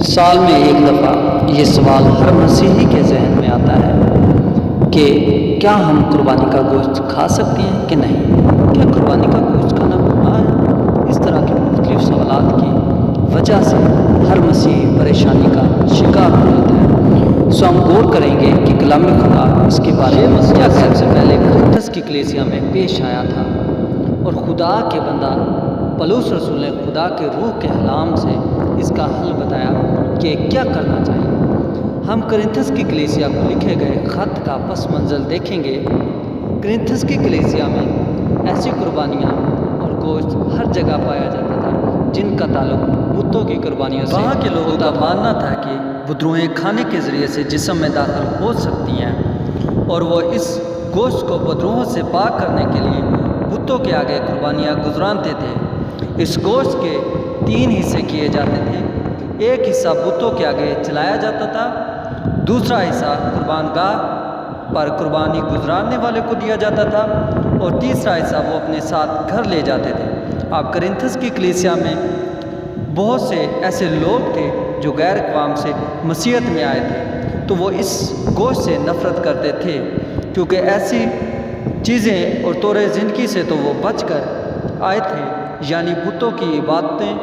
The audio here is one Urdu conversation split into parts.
سال میں ایک دفعہ یہ سوال ہر مسیحی کے ذہن میں آتا ہے کہ کیا ہم قربانی کا گوشت کھا سکتے ہیں کہ نہیں؟ کیا قربانی کا گوشت کھانا گناہ ہے؟ اس طرح کے مختلف سوالات کی وجہ سے ہر مسیحی پریشانی کا شکار ہو جاتا ہے۔ سو ہم غور کریں گے کہ کلام خدا اس کے بارے میں کیا سب سے پہلے کرنتھس کی کلیسیا میں پیش آیا تھا، اور خدا کے بندہ پولس رسول نے خدا کے روح کے کلام سے اس کا حل بتایا کہ کیا کرنا چاہیے۔ ہم کرنتھس کی کلیسیا کو لکھے گئے خط کا پس منظر دیکھیں گے۔ کرنتھس کی کلیسیا میں ایسی قربانیاں اور گوشت ہر جگہ پایا جاتا تھا جن کا تعلق بتوں کی قربانیوں سے۔ وہاں کے لوگوں کا ماننا تھا کہ بدروہیں کھانے کے ذریعے سے جسم میں داخل ہو سکتی ہیں، اور وہ اس گوشت کو بدروہوں سے پاک کرنے کے لیے بتوں کے آگے قربانیاں گزرانتے تھے۔ اس گوشت کے 3 حصے کیے جاتے تھے۔ ایک حصہ بتوں کے آگے چلایا جاتا تھا، دوسرا حصہ قربان گاہ پر قربانی گزراننے والے کو دیا جاتا تھا، اور تیسرا حصہ وہ اپنے ساتھ گھر لے جاتے تھے۔ اب کرنتھس کی کلیسیا میں بہت سے ایسے لوگ تھے جو غیر اقوام سے مسیحیت میں آئے تھے، تو وہ اس گوشت سے نفرت کرتے تھے، کیونکہ ایسی چیزیں اور طور زندگی سے تو وہ بچ کر آئے تھے، یعنی بتوں کی عبادتیں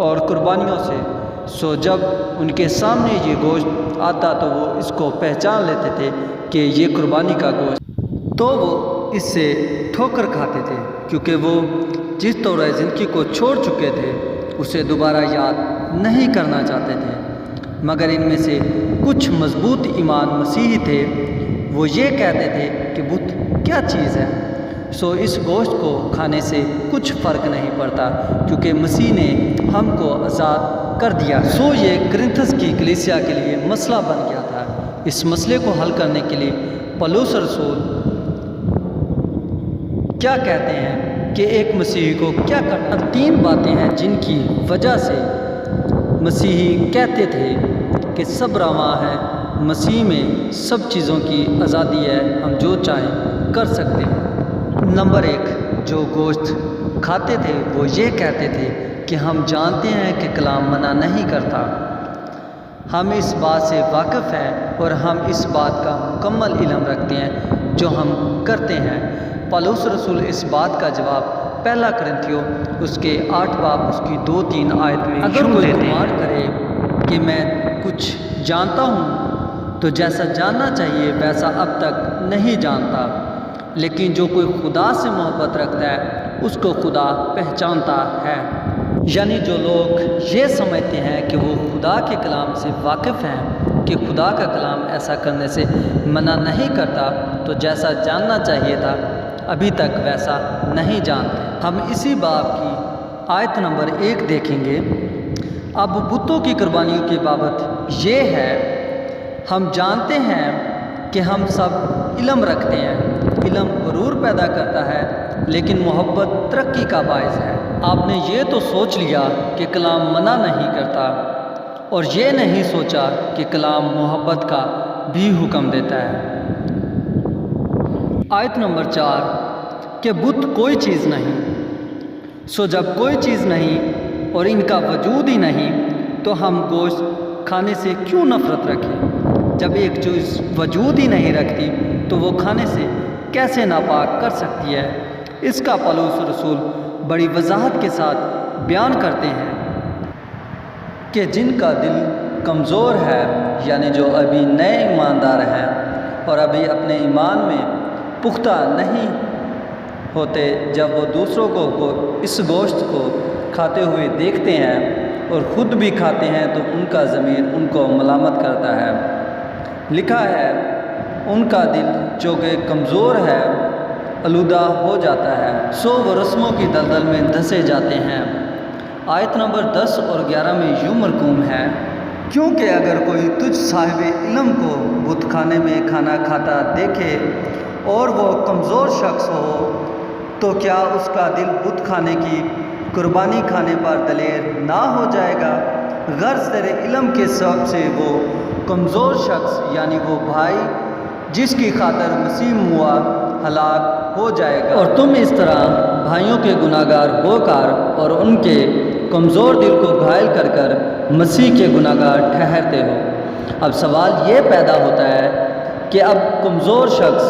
اور قربانیوں سے۔ سو جب ان کے سامنے یہ گوشت آتا تو وہ اس کو پہچان لیتے تھے کہ یہ قربانی کا گوشت، تو وہ اس سے ٹھوکر کھاتے تھے، کیونکہ وہ جس طور زندگی کو چھوڑ چکے تھے اسے دوبارہ یاد نہیں کرنا چاہتے تھے۔ مگر ان میں سے کچھ مضبوط ایمان مسیحی تھے، وہ یہ کہتے تھے کہ بت کیا چیز ہے، سو اس گوشت کو کھانے سے کچھ فرق نہیں پڑتا، کیونکہ مسیح نے ہم کو آزاد کر دیا۔ سو یہ کرنتھس کی کلیسیا کے لیے مسئلہ بن گیا تھا۔ اس مسئلے کو حل کرنے کے لیے پولس رسول کیا کہتے ہیں کہ ایک مسیحی کو کیا کرنا۔ 3 باتیں ہیں جن کی وجہ سے مسیحی کہتے تھے کہ سب رواں ہے، مسیح میں سب چیزوں کی آزادی ہے، ہم جو چاہیں کر سکتے ہیں۔ نمبر 1، جو گوشت کھاتے تھے وہ یہ کہتے تھے کہ ہم جانتے ہیں کہ کلام منع نہیں کرتا، ہم اس بات سے واقف ہیں اور ہم اس بات کا مکمل علم رکھتے ہیں جو ہم کرتے ہیں۔ پولس رسول اس بات کا جواب 1 کرنتھیوں اس کے 8 باب اس کی 2-3 آیت میں اگر کوئی گمان کرے کہ میں کچھ جانتا ہوں تو جیسا جاننا چاہیے ویسا اب تک نہیں جانتا، لیکن جو کوئی خدا سے محبت رکھتا ہے اس کو خدا پہچانتا ہے۔ یعنی جو لوگ یہ سمجھتے ہیں کہ وہ خدا کے کلام سے واقف ہیں کہ خدا کا کلام ایسا کرنے سے منع نہیں کرتا، تو جیسا جاننا چاہیے تھا ابھی تک ویسا نہیں جانتے۔ ہم اسی باب کی آیت نمبر 1 دیکھیں گے۔ اب بتوں کی قربانیوں کی بابت یہ ہے، ہم جانتے ہیں کہ ہم سب علم رکھتے ہیں، علم غرور پیدا کرتا ہے لیکن محبت ترقی کا باعث ہے۔ آپ نے یہ تو سوچ لیا کہ کلام منع نہیں کرتا، اور یہ نہیں سوچا کہ کلام محبت کا بھی حکم دیتا ہے۔ آیت نمبر 4 کہ بت کوئی چیز نہیں، سو جب کوئی چیز نہیں اور ان کا وجود ہی نہیں تو ہم گوشت کھانے سے کیوں نفرت رکھیں؟ جب ایک چیز وجود ہی نہیں رکھتی تو وہ کھانے سے کیسے ناپاک کر سکتی ہے؟ اس کا پولس رسول بڑی وضاحت کے ساتھ بیان کرتے ہیں کہ جن کا دل کمزور ہے، یعنی جو ابھی نئے ایماندار ہیں اور ابھی اپنے ایمان میں پختہ نہیں ہوتے، جب وہ دوسروں کو اس گوشت کو کھاتے ہوئے دیکھتے ہیں اور خود بھی کھاتے ہیں تو ان کا ضمیر ان کو ملامت کرتا ہے۔ لکھا ہے ان کا دل جو کہ کمزور ہے آلودہ ہو جاتا ہے، سو وہ رسموں کی دلدل میں دھسے جاتے ہیں۔ آیت نمبر 10 اور 11 میں یوں مرقوم ہے، کیونکہ اگر کوئی تجھ صاحب علم کو بت خانے میں کھانا کھاتا دیکھے اور وہ کمزور شخص ہو تو کیا اس کا دل بت کھانے کی قربانی کھانے پر دلیر نہ ہو جائے گا؟ غرض تیرے علم کے سبب سے وہ کمزور شخص یعنی وہ بھائی جس کی خاطر مسیح ہوا ہلاک ہو جائے گا، اور تم اس طرح بھائیوں کے گناہگار ہو کر اور ان کے کمزور دل کو گھائل کر کر مسیح کے گناہ گار ٹھہرتے ہو۔ اب سوال یہ پیدا ہوتا ہے کہ اب کمزور شخص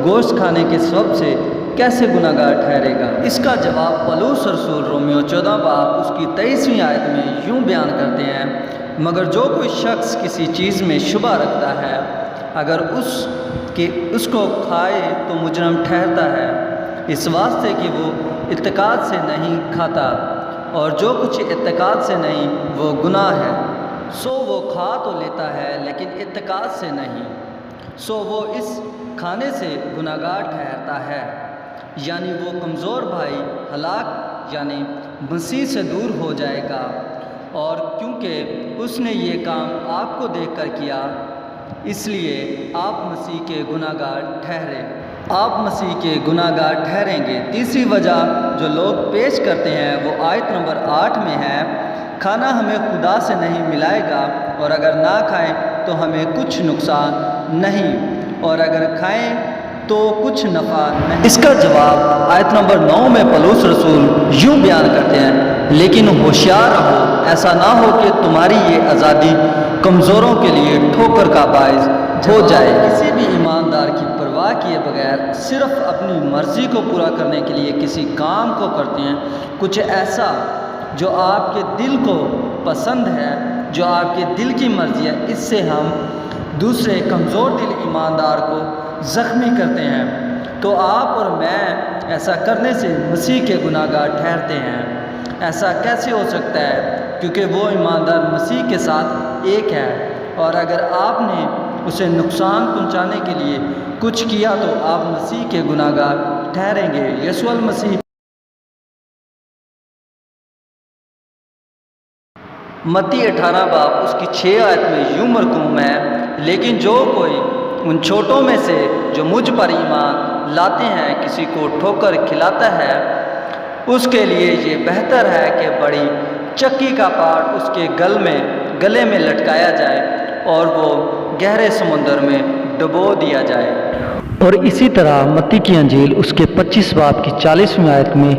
گوشت کھانے کے سبب سے کیسے گناہ گار ٹھہرے گا؟ اس کا جواب پولس رسول رومیو 14 باب اس کی 23ویں آیت میں یوں بیان کرتے ہیں، مگر جو کوئی شخص کسی چیز میں شبہ رکھتا ہے، اگر اس کو کھائے تو مجرم ٹھہرتا ہے، اس واسطے کہ وہ اعتقاد سے نہیں کھاتا، اور جو کچھ اعتقاد سے نہیں وہ گناہ ہے۔ سو وہ کھا تو لیتا ہے لیکن اعتقاد سے نہیں، سو وہ اس کھانے سے گناہ گار ٹھہرتا ہے۔ یعنی وہ کمزور بھائی ہلاک یعنی مسیح سے دور ہو جائے گا، اور کیونکہ اس نے یہ کام آپ کو دیکھ کر کیا، اس لیے آپ مسیح کے گناہ گار ٹھہرے۔ آپ مسیح کے گناہ گار ٹھہریں گے۔ تیسری وجہ جو لوگ پیش کرتے ہیں وہ آیت نمبر 8 میں ہے، کھانا ہمیں خدا سے نہیں ملائے گا، اور اگر نہ کھائیں تو ہمیں کچھ نقصان نہیں، اور اگر کھائیں تو کچھ نفع نہیں۔ اس کا جواب آیت نمبر 9 میں پولس رسول یوں بیان کرتے ہیں، لیکن ہوشیار رہو، ایسا نہ ہو کہ تمہاری یہ آزادی کمزوروں کے لیے ٹھوکر کا باعث ہو جائے۔ کسی بھی ایماندار کی پرواہ کیے بغیر صرف اپنی مرضی کو پورا کرنے کے لیے کسی کام کو کرتے ہیں، کچھ ایسا جو آپ کے دل کو پسند ہے، جو آپ کے دل کی مرضی ہے، اس سے ہم دوسرے کمزور دل ایماندار کو زخمی کرتے ہیں، تو آپ اور میں ایسا کرنے سے مسیح کے گناہ گار ٹھہرتے ہیں۔ ایسا کیسے ہو سکتا ہے؟ کیونکہ وہ ایماندار مسیح کے ساتھ ایک ہے، اور اگر آپ نے اسے نقصان پہنچانے کے لیے کچھ کیا تو آپ مسیح کے گناہ گار ٹھہریں گے۔ یسوع المسیح متی 18 باب اس کی 6 آیت میں یوں مرقوم ہے، لیکن جو کوئی ان چھوٹوں میں سے جو مجھ پر ایمان لاتے ہیں کسی کو ٹھوکر کھلاتا ہے، اس کے لیے یہ بہتر ہے کہ بڑی چکی کا پاٹ اس کے گلے میں لٹکایا جائے اور وہ گہرے سمندر میں ڈبو دیا جائے۔ اور اسی طرح متی کی انجیل اس کے 25 باب کی 40ویں آیت میں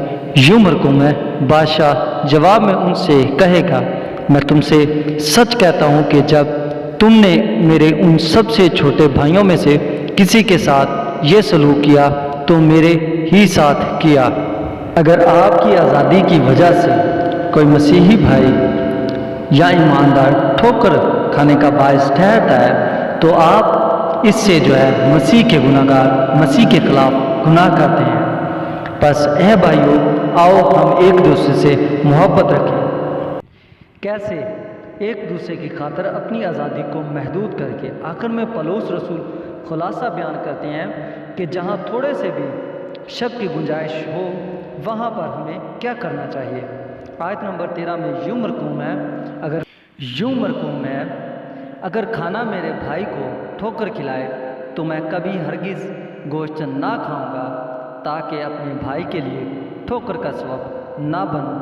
یوں مرقوم ہے، بادشاہ جواب میں ان سے کہے گا، میں تم سے سچ کہتا ہوں کہ جب تم نے میرے ان سب سے چھوٹے بھائیوں میں سے کسی کے ساتھ یہ سلوک کیا تو میرے ہی ساتھ کیا۔ اگر آپ کی آزادی کی وجہ سے کوئی مسیحی بھائی یا ایماندار ٹھوکر کھانے کا باعث ٹھہرتا ہے تو آپ اس سے جو ہے مسیح کے گناہ گار، مسیح کے خلاف گناہ کرتے ہیں۔ بس اے بھائیو، آؤ ہم ایک دوسرے سے محبت رکھیں۔ کیسے؟ ایک دوسرے کی خاطر اپنی آزادی کو محدود کر کے۔ آخر میں پولس رسول خلاصہ بیان کرتے ہیں کہ جہاں تھوڑے سے بھی شک کی گنجائش ہو وہاں پر ہمیں کیا کرنا چاہیے۔ آیت نمبر 13 میں یوں مرقوم ہے، اگر کھانا میرے بھائی کو ٹھوکر کھلائے تو میں کبھی ہرگز گوشت نہ کھاؤں گا، تاکہ اپنے بھائی کے لیے ٹھوکر کا سبب نہ بنوں۔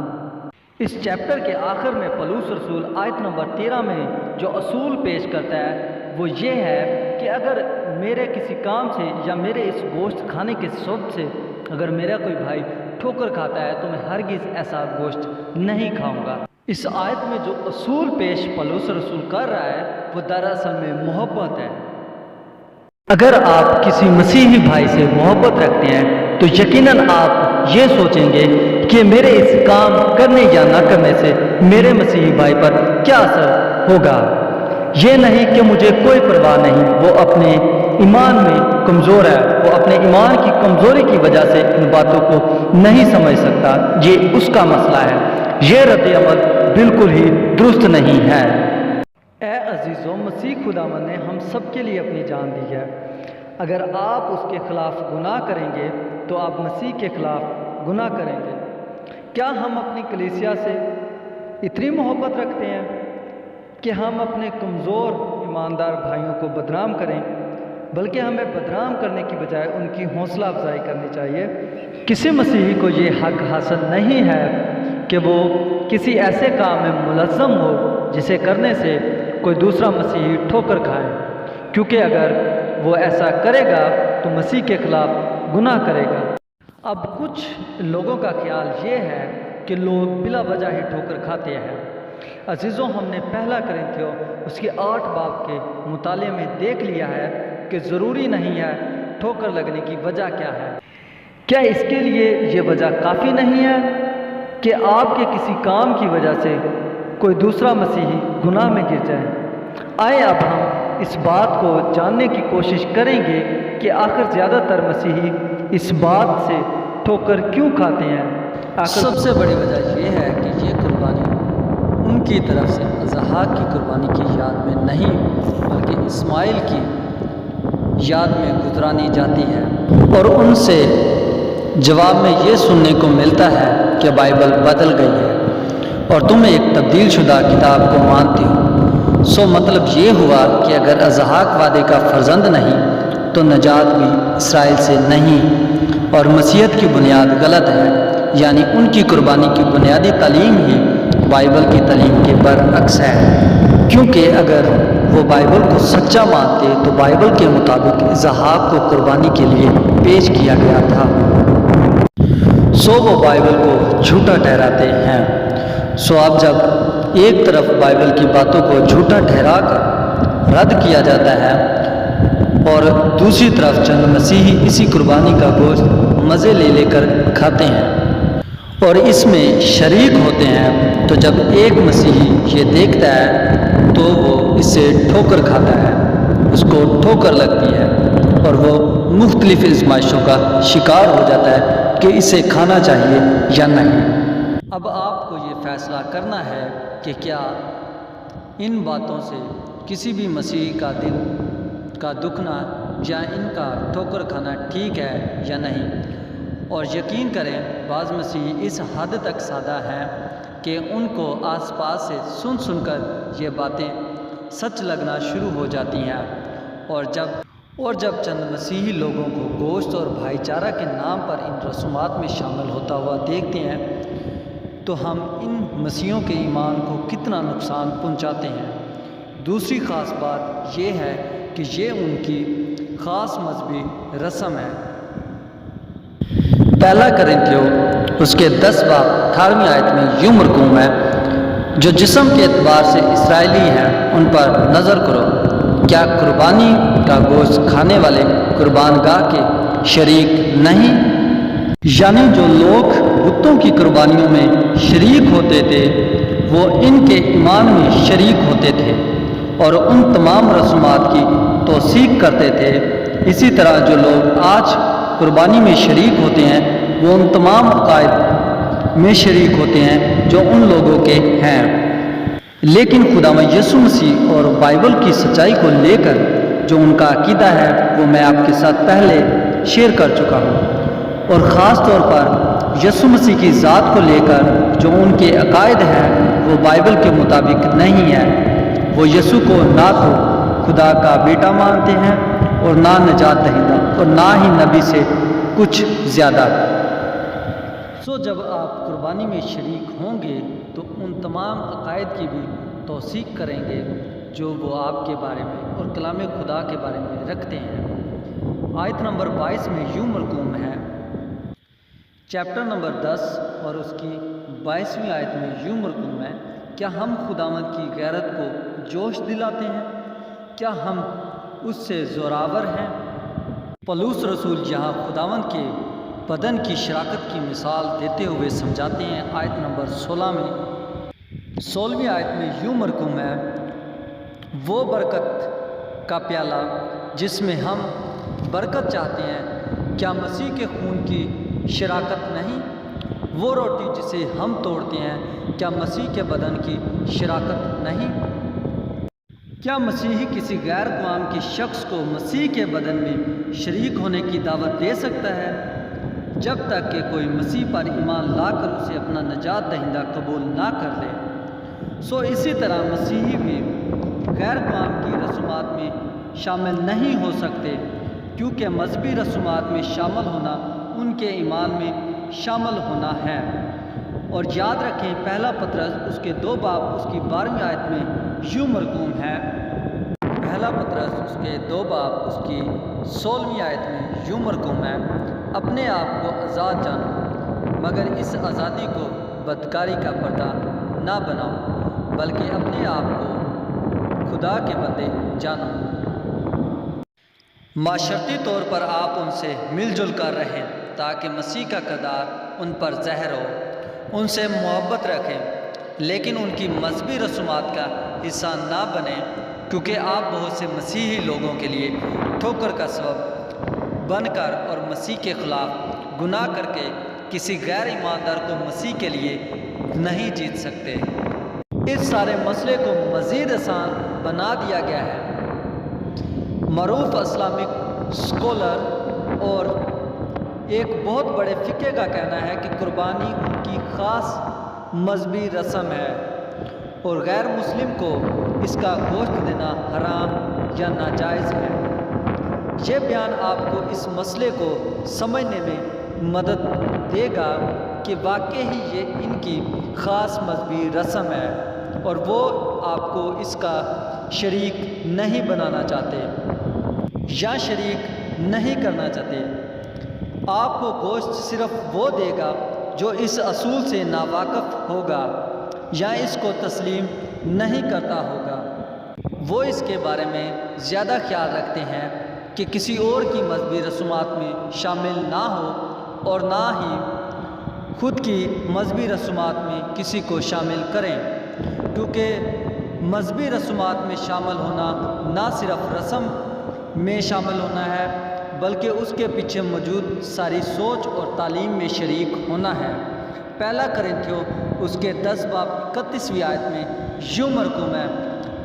اس چیپٹر کے آخر میں پولس رسول آیت نمبر 13 میں جو اصول پیش کرتا ہے وہ یہ ہے کہ اگر میرے کسی کام سے یا میرے اس گوشت کھانے کے سبب سے اگر میرا کوئی بھائی ٹھوکر کھاتا ہے تو میں ہرگز ایسا گوشت نہیں کھاؤں گا۔ اس آیت میں جو اصول پیش پولس رسول کر رہا ہے وہ دراصل میں محبت ہے۔ اگر آپ کسی مسیحی بھائی سے محبت رکھتے ہیں تو یقیناً آپ یہ سوچیں گے کہ میرے اس کام کرنے یا نہ کرنے سے میرے مسیحی بھائی پر کیا اثر ہوگا۔ یہ نہیں کہ مجھے کوئی پرواہ نہیں، وہ اپنے ایمان میں کمزور ہے، وہ اپنے ایمان کی کمزوری کی وجہ سے ان باتوں کو نہیں سمجھ سکتا، یہ اس کا مسئلہ ہے۔ یہ رد عمل بالکل ہی درست نہیں ہے۔ اے عزیزو، مسیح خداوند نے ہم سب کے لیے اپنی جان دی ہے۔ اگر آپ اس کے خلاف گناہ کریں گے تو آپ مسیح کے خلاف گناہ کریں گے۔ کیا ہم اپنی کلیسیا سے اتنی محبت رکھتے ہیں کہ ہم اپنے کمزور ایماندار بھائیوں کو بدنام کریں؟ بلکہ ہمیں بدنام کرنے کی بجائے ان کی حوصلہ افزائی کرنی چاہیے۔ کسی مسیحی کو یہ حق حاصل نہیں ہے کہ وہ کسی ایسے کام میں ملزم ہو جسے کرنے سے کوئی دوسرا مسیحی ٹھوکر کھائے، کیونکہ اگر وہ ایسا کرے گا تو مسیح کے خلاف گناہ کرے گا۔ اب کچھ لوگوں کا خیال یہ ہے کہ لوگ بلا وجہ ہی ٹھوکر کھاتے ہیں۔ عزیزوں، ہم نے پہلا کرنتھیوں اس کے 8 باب کے مطالعے میں دیکھ لیا ہے کہ ضروری نہیں ہے ٹھوکر لگنے کی وجہ کیا ہے۔ کیا اس کے لیے یہ وجہ کافی نہیں ہے کہ آپ کے کسی کام کی وجہ سے کوئی دوسرا مسیحی گناہ میں گر جائے؟ آئے اب ہم اس بات کو جاننے کی کوشش کریں گے کہ آخر زیادہ تر مسیحی اس بات سے ٹھوکر کیوں کھاتے ہیں۔ سب سے بڑی وجہ یہ ہے کہ یہ قربانی ان کی طرف سے اسحاق کی قربانی کی یاد میں نہیں بلکہ اسماعیل کی یاد میں گزرانی جاتی ہے، اور ان سے جواب میں یہ سننے کو ملتا ہے کہ بائبل بدل گئی ہے اور تم ایک تبدیل شدہ کتاب کو مانتے ہو۔ سو مطلب یہ ہوا کہ اگر اسحاق وعدے کا فرزند نہیں تو نجات بھی اسرائیل سے نہیں، اور مسیحیت کی بنیاد غلط ہے، یعنی ان کی قربانی کی بنیادی تعلیم ہی بائبل کی تعلیم کے برعکس ہے، کیونکہ اگر وہ بائبل کو سچا مانتے تو بائبل کے مطابق اسحاق کو قربانی کے لیے پیش کیا گیا تھا۔ سو وہ بائبل کو جھوٹا ٹھہراتے ہیں۔ سو اب جب ایک طرف بائبل کی باتوں کو جھوٹا ٹھہرا کر رد کیا جاتا ہے اور دوسری طرف چند مسیحی اسی قربانی کا گوشت مزے لے لے کر کھاتے ہیں اور اس میں شریک ہوتے ہیں، تو جب ایک مسیحی یہ دیکھتا ہے تو وہ اس سے ٹھوکر کھاتا ہے، اس کو ٹھوکر لگتی ہے اور وہ مختلف آزمائشوں کا شکار ہو جاتا ہے کہ اسے کھانا چاہیے یا نہیں۔ اب آپ کو یہ فیصلہ کرنا ہے کہ کیا ان باتوں سے کسی بھی مسیحی کا دل کا دکھنا یا ان کا ٹھوکر کھانا ٹھیک ہے یا نہیں۔ اور یقین کریں بعض مسیحی اس حد تک سادہ ہیں کہ ان کو آس پاس سے سن کر یہ باتیں سچ لگنا شروع ہو جاتی ہیں، اور جب چند مسیحی لوگوں کو گوشت اور بھائی چارہ کے نام پر ان رسومات میں شامل ہوتا ہوا دیکھتے ہیں تو ہم ان مسیحیوں کے ایمان کو کتنا نقصان پہنچاتے ہیں۔ دوسری خاص بات یہ ہے کہ یہ ان کی خاص مذہبی رسم ہے۔ پہلا کرنتھیوں اس کے 10 باب 18ویں آیت میں یوں مرقوم ہے، جو جسم کے اعتبار سے اسرائیلی ہیں ان پر نظر کرو، کیا قربانی کا گوشت کھانے والے قربان گاہ کے شریک نہیں؟ یعنی جو لوگ بتوں کی قربانیوں میں شریک ہوتے تھے وہ ان کے ایمان میں شریک ہوتے تھے اور ان تمام رسومات کی توثیق کرتے تھے۔ اسی طرح جو لوگ آج قربانی میں شریک ہوتے ہیں وہ ان تمام عقائد میں شریک ہوتے ہیں جو ان لوگوں کے ہیں، لیکن خداوند یسوع مسیح اور بائبل کی سچائی کو لے کر جو ان کا عقیدہ ہے وہ میں آپ کے ساتھ پہلے شیئر کر چکا ہوں، اور خاص طور پر یسوع مسیح کی ذات کو لے کر جو ان کے عقائد ہیں وہ بائبل کے مطابق نہیں ہے۔ وہ یسوع کو نہ تو خدا کا بیٹا مانتے ہیں اور نہ نجات دہندہ اور نہ ہی نبی سے کچھ زیادہ۔ سو جب آپ قربانی میں شریک ہوں گے تو ان تمام عقائد کی بھی توثیق کریں گے جو وہ آپ کے بارے میں اور کلام خدا کے بارے میں رکھتے ہیں۔ آیت نمبر 22 میں یوں مرقوم ہے، چیپٹر نمبر 10 اور اس کی 22ویں آیت میں یوں مرقوم ہے، کیا ہم خداوند کی غیرت کو جوش دلاتے ہیں؟ کیا ہم اس سے زوراور ہیں؟ پولس رسول یہاں خداوند کے بدن کی شراکت کی مثال دیتے ہوئے سمجھاتے ہیں۔ آیت نمبر 16ویں آیت میں یوں مرقوم ہے، وہ برکت کا پیالہ جس میں ہم برکت چاہتے ہیں، کیا مسیح کے خون کی شراکت نہیں؟ وہ روٹی جسے ہم توڑتے ہیں، کیا مسیح کے بدن کی شراکت نہیں؟ کیا مسیحی کسی غیر اقوام کے شخص کو مسیح کے بدن میں شریک ہونے کی دعوت دے سکتا ہے جب تک کہ کوئی مسیح پر ایمان لا کر اسے اپنا نجات دہندہ قبول نہ کر لے؟ سو اسی طرح مسیحی بھی غیر اقوام کی رسومات میں شامل نہیں ہو سکتے، کیونکہ مذہبی رسومات میں شامل ہونا ان کے ایمان میں شامل ہونا ہے۔ اور یاد رکھیں پہلا پطرس اس کے 2 باب اس کی 12ویں آیت میں یوں مرقوم ہے، پہلا پطرس اس کے 2 باب اس کی 16ویں آیت میں یوں مرقوم ہے، اپنے آپ کو آزاد جانو مگر اس آزادی کو بدکاری کا پردہ نہ بناؤ، بلکہ اپنے آپ کو خدا کے بندے جانو۔ معاشرتی طور پر آپ ان سے مل جل کر رہیں تاکہ مسیح کا کردار ان پر ظاہر ہو، ان سے محبت رکھیں، لیکن ان کی مذہبی رسومات کا حصہ نہ بنیں، کیونکہ آپ بہت سے مسیحی لوگوں کے لیے ٹھوکر کا سبب بن کر اور مسیح کے خلاف گناہ کر کے کسی غیر ایماندار کو مسیح کے لیے نہیں جیت سکتے۔ اس سارے مسئلے کو مزید آسان بنا دیا گیا ہے۔ معروف اسلامک اسکالر اور ایک بہت بڑے فقہ کا کہنا ہے کہ قربانی ان کی خاص مذہبی رسم ہے اور غیر مسلم کو اس کا گوشت دینا حرام یا ناجائز ہے۔ یہ بیان آپ کو اس مسئلے کو سمجھنے میں مدد دے گا کہ واقعی ہی یہ ان کی خاص مذہبی رسم ہے اور وہ آپ کو اس کا شریک نہیں بنانا چاہتے یا شریک نہیں کرنا چاہتے۔ آپ کو گوشت صرف وہ دے گا جو اس اصول سے ناواقف ہوگا یا اس کو تسلیم نہیں کرتا ہوگا۔ وہ اس کے بارے میں زیادہ خیال رکھتے ہیں کہ کسی اور کی مذہبی رسومات میں شامل نہ ہو اور نہ ہی خود کی مذہبی رسومات میں کسی کو شامل کریں، کیونکہ مذہبی رسومات میں شامل ہونا نہ صرف رسم میں شامل ہونا ہے بلکہ اس کے پیچھے موجود ساری سوچ اور تعلیم میں شریک ہونا ہے۔ پہلا کرنتھیوں اس کے 10 باب 31ویں آیت میں یوں مرقوم ہے،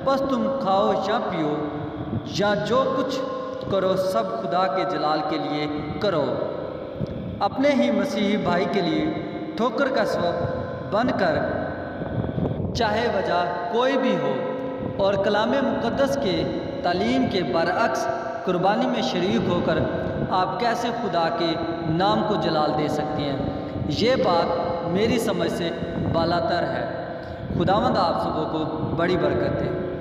پس تم کھاؤ یا پیو یا جو کچھ کرو سب خدا کے جلال کے لیے کرو۔ اپنے ہی مسیحی بھائی کے لیے ٹھوکر کا سبب بن کر، چاہے وجہ کوئی بھی ہو، اور کلام مقدس کے تعلیم کے برعکس قربانی میں شریک ہو کر آپ کیسے خدا کے نام کو جلال دے سکتے ہیں؟ یہ بات میری سمجھ سے بالاتر ہے۔ خداوند آپ سبوں کو بڑی برکت دے۔